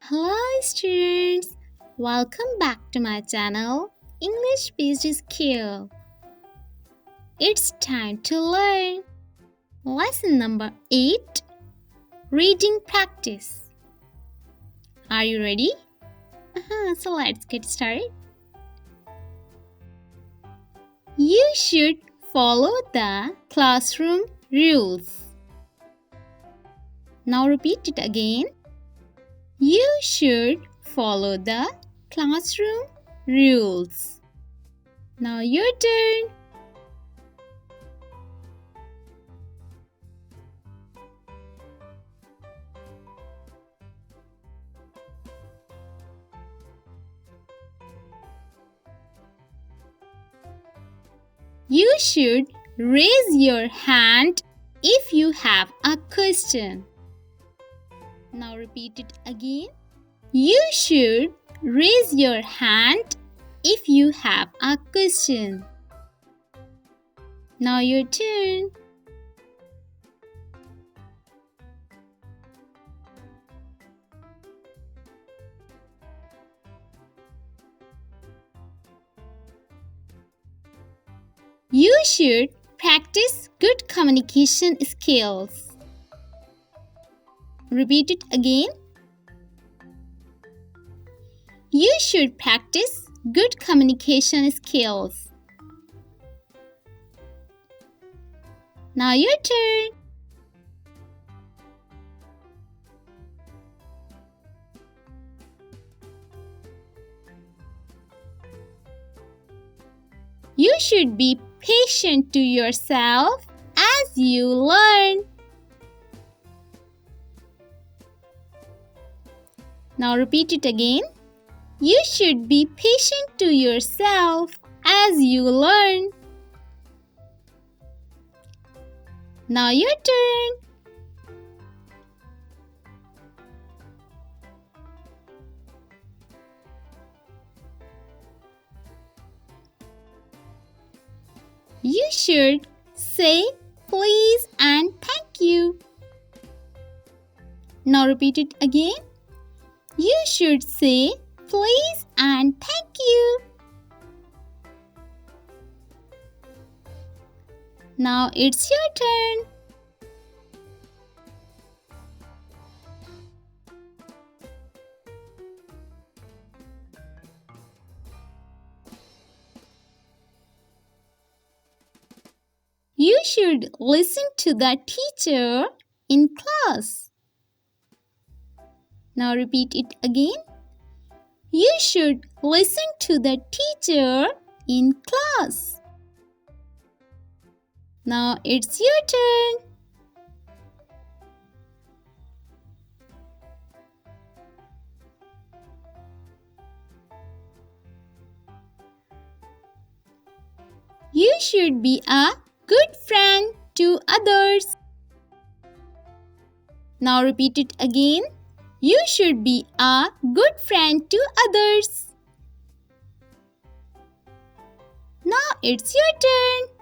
Hello students, welcome back to my channel English Based Skill. It's time to learn. Lesson number 8, Reading Practice. Are you ready? So let's get started. You should follow the classroom rules. Now repeat it again. You should follow the classroom rules. Now your turn. You should raise your hand if you have a question. Now repeat it again. You should raise your hand if you have a question. Now your turn. You should practice good communication skills. Repeat it again. You should practice good communication skills. Now your turn. You should be patient to yourself as you learn. Now repeat it again. You should be patient to yourself as you learn. Now your turn. You should say please and thank you. Now repeat it again. You should say please and thank you. Now it's your turn. You should listen to the teacher in class. Now repeat it again. You should listen to the teacher in class. Now it's your turn. You should be a good friend to others. Now repeat it again. You should be a good friend to others. Now it's your turn.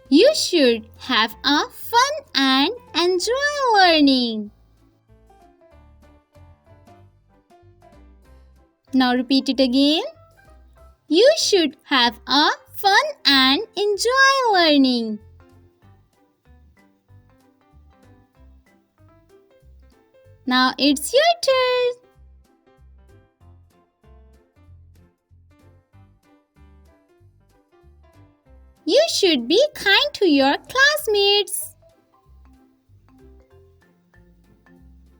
You should have a fun and enjoy learning. Now repeat it again. You should have a fun and enjoy learning. Now it's your turn. You should be kind to your classmates.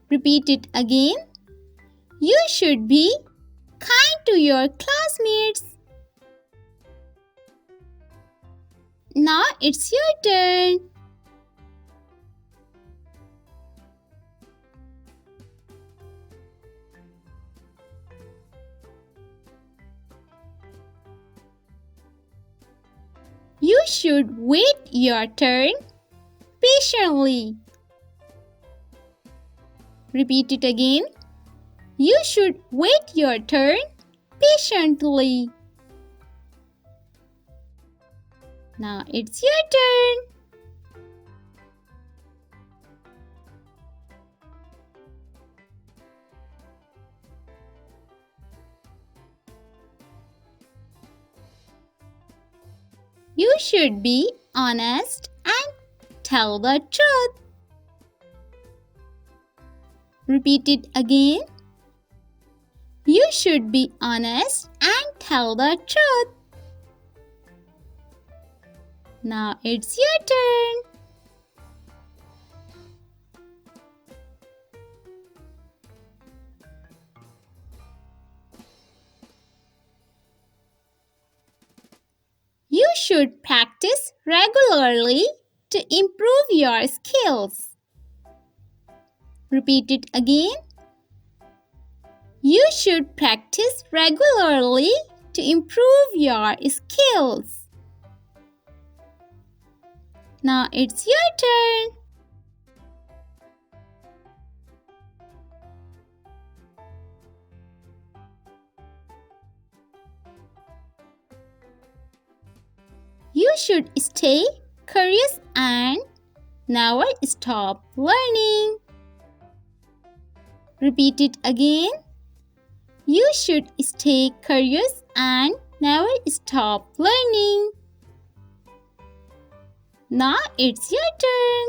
Repeat it again. You should be kind to your classmates. Now it's your turn. You should wait your turn patiently. Repeat it again. You should wait your turn patiently. Now it's your turn. You should be honest and tell the truth. Repeat it again. You should be honest and tell the truth. Now it's your turn. You should practice regularly to improve your skills. Repeat it again. You should practice regularly to improve your skills. Now it's your turn. You should stay curious and never stop learning. Repeat it again. You should stay curious and never stop learning. Now it's your turn.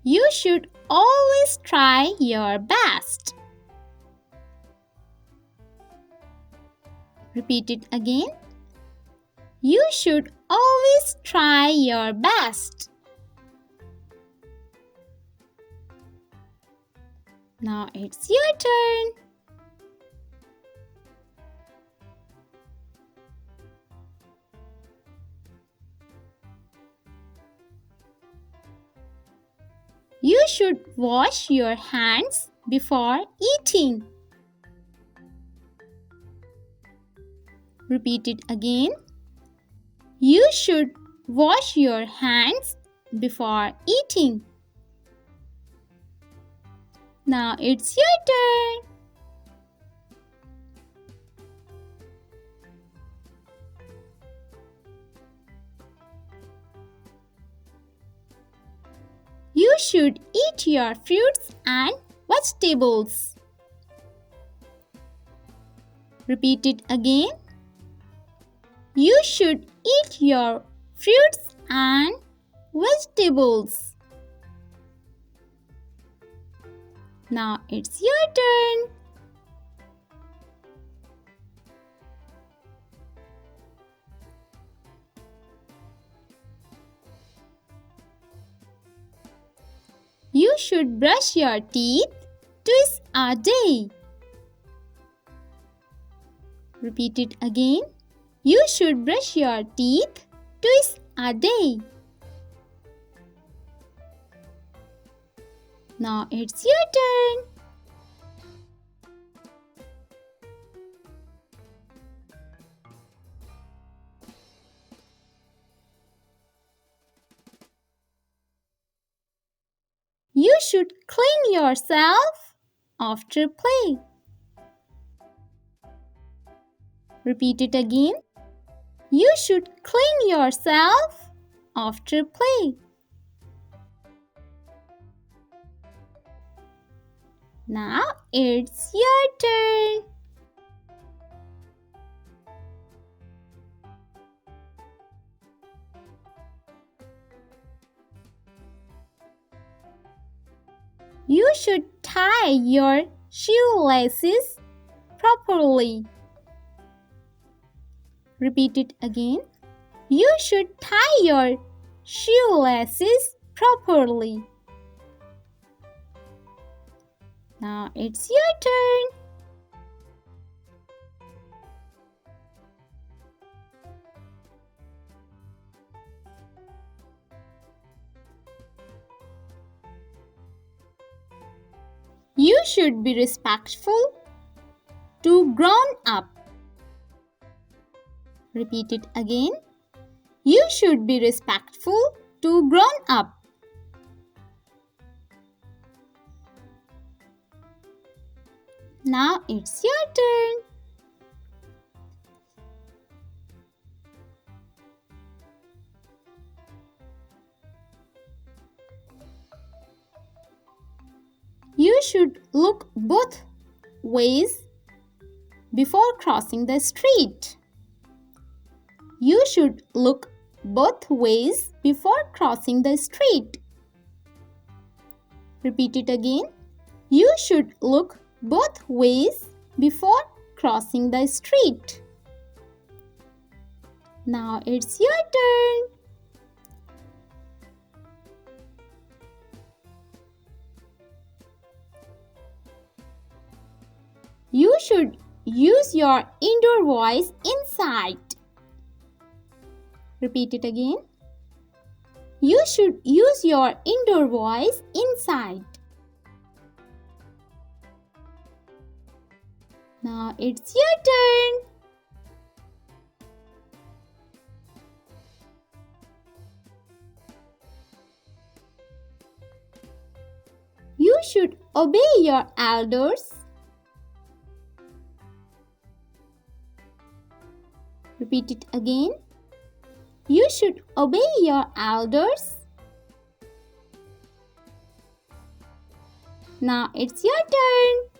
You should always try your best. Repeat it again. You should always try your best. Now it's your turn. You should wash your hands before eating. Repeat it again. You should wash your hands before eating. Now it's your turn. You should eat your fruits and vegetables. Repeat it again. You should eat your fruits and vegetables. Now it's your turn. You should brush your teeth twice a day. Repeat it again. You should brush your teeth twice a day. Now it's your turn. You should clean yourself after play. Repeat it again. You should clean yourself after play. Now it's your turn. You should tie your shoelaces properly. Repeat it again. You should tie your shoelaces properly. Now it's your turn. You should be respectful to grown up. Repeat it again. You should be respectful to grown up. Now it's your turn. You should look both ways before crossing the street. You should look both ways before crossing the street. Repeat it again. You should look both ways before crossing the street. Now it's your turn. You should use your indoor voice inside. Repeat it again. You should use your indoor voice inside. Now it's your turn. You should obey your elders. Repeat it again. You should obey your elders. Now it's your turn.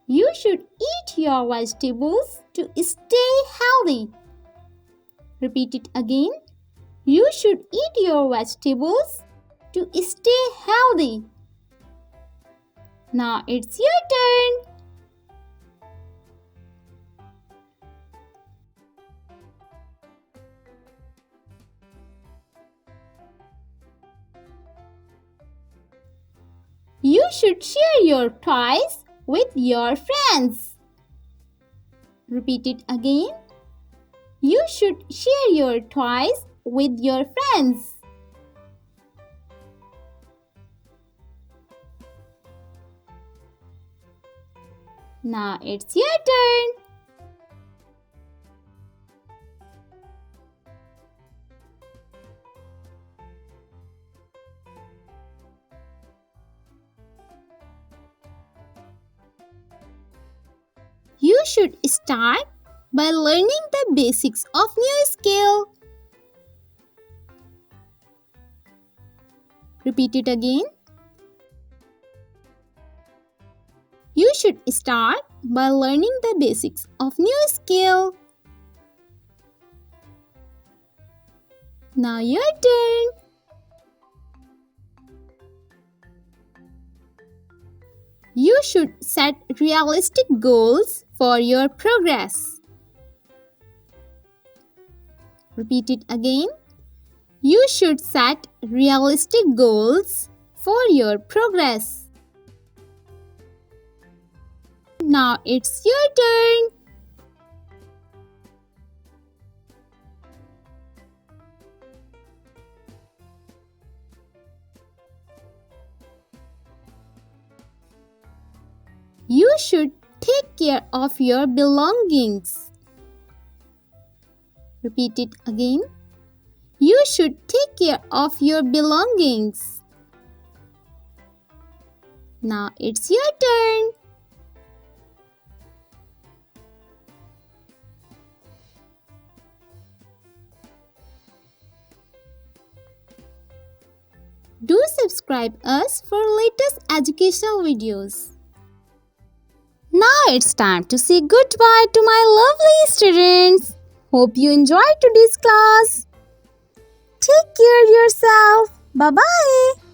You should eat your vegetables to stay healthy. Repeat it again. You should eat your vegetables to stay healthy. Now it's your turn. You should share your toys with your friends. Repeat it again. You should share your toys with your friends. Now it's your turn. You should start by learning the basics of new skill. Repeat it again. You should start by learning the basics of new skill. Now your turn. You should set realistic goals for your progress. Repeat it again. You should set realistic goals for your progress. Now it's your turn. You should take care of your belongings. Repeat it again. You should take care of your belongings. Now it's your turn. Do subscribe us for latest educational videos. Now it's time to say goodbye to my lovely students. Hope you enjoyed today's class. Take care of yourself. Bye-bye.